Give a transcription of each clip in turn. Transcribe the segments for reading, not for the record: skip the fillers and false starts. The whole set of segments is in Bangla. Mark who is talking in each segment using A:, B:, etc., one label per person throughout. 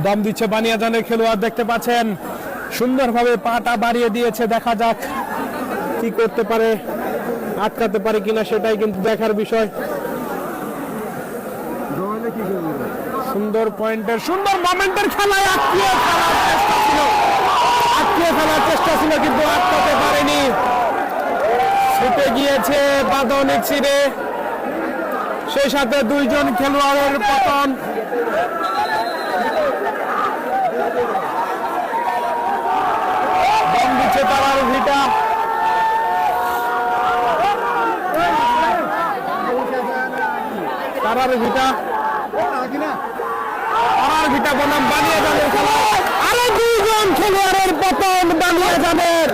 A: দম দিচ্ছে বানিয়াজানের খেলোয়াড়, দেখতে পাচ্ছেন সুন্দরভাবে পাটা বাড়িয়ে দিয়েছে। দেখা যাক কি করতে পারে, আটকাতে পারে কিনা সেটাই কিন্তু দেখার বিষয়। সুন্দর পয়েন্টের, সুন্দর মোমেন্টের খেলায় আটকিয়ে ফেলার চেষ্টা ছিল কিন্তু আটকাতে পারেনি। ছুটে গিয়েছে বাঁধনিক ছিঁড়ে, সেই সাথে দুইজন খেলোয়াড়ের পতন। দম দিচ্ছে তারার ভিটা, তারার ভিটা বনাম বানিয়াজানের খেলা। আরো দুইজন খেলোয়াড়ের পতন বানিয়াজানের।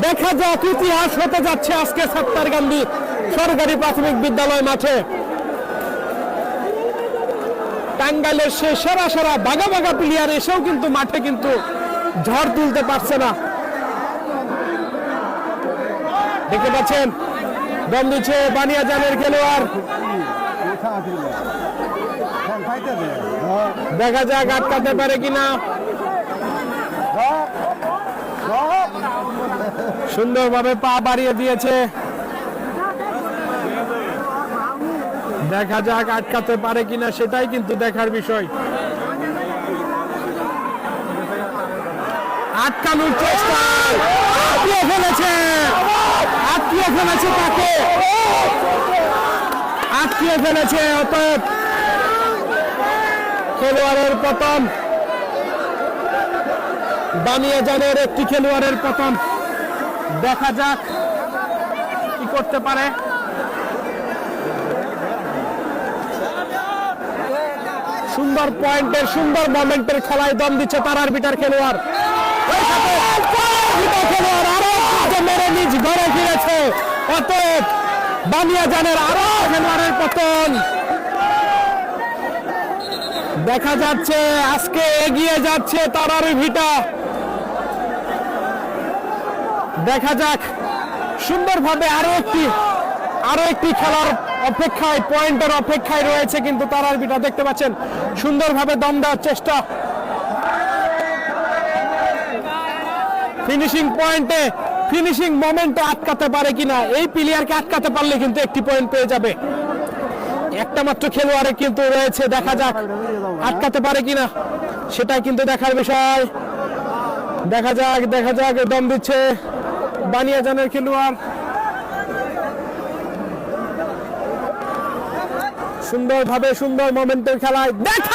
A: দেখা যাক ইতিহাস হতে যাচ্ছে আজকে সাত্তারকান্দি সরকারি প্রাথমিক বিদ্যালয় মাঠে। টাঙ্গাইলের সে সেরা সেরা বাঘা বাঘা প্লেয়ার এসেও কিন্তু মাঠে কিন্তু ঝড় তুলতে পারছে না। দেখতে পাচ্ছেন দম দিচ্ছে বানিয়াজানের খেলোয়াড়। দেখা যাক আটকাতে পারে কিনা। সুন্দরভাবে পা বাড়িয়ে দিয়েছে, দেখা যাক আটকাতে পারে কিনা সেটাই কিন্তু দেখার বিষয়। আটকানোর চেষ্টা, আটকিয়ে ফেলেছে তাকে, আটকিয়ে ফেলেছে। অতএব খেলোয়াড়ের পতন, বানিয়াজানের একটি খেলোয়াড়ের পতন। দেখা যাক কি করতে পারে। সুন্দর পয়েন্টের, সুন্দর মোমেন্টের খেলায় দম দিচ্ছে তারার বিটার খেলোয়াড়। আরো মেরে নিজ ঘরে ফিরেছে। অতএব বানিয়াজানের আরো খেলোয়াড়ের পতন। দেখা যাচ্ছে আজকে এগিয়ে যাচ্ছে তারার ভিটা। দেখা যাক সুন্দরভাবে আরো একটি খেলার অপেক্ষায়, পয়েন্টের অপেক্ষায় রয়েছে কিন্তু তারার বিটা। দেখতে পাচ্ছেন সুন্দরভাবে দম দেওয়ার চেষ্টা, ফিনিশিং পয়েন্টে, ফিনিশিং মোমেন্টে আটকাতে পারে কিনা। এই প্লেয়ারকে আটকাতে পারলে কিন্তু একটি পয়েন্ট পেয়ে যাবে। একটা মাত্র খেলোয়াড়ে কিন্তু রয়েছে, দেখা যাক আটকাতে পারে কিনা সেটাই কিন্তু দেখার বিষয়। দেখা যাক দম দিচ্ছে বানিয়াজানের খেলোয়াড়। সুন্দরভাবে সুন্দর মোমেন্টের খেলায় দেখা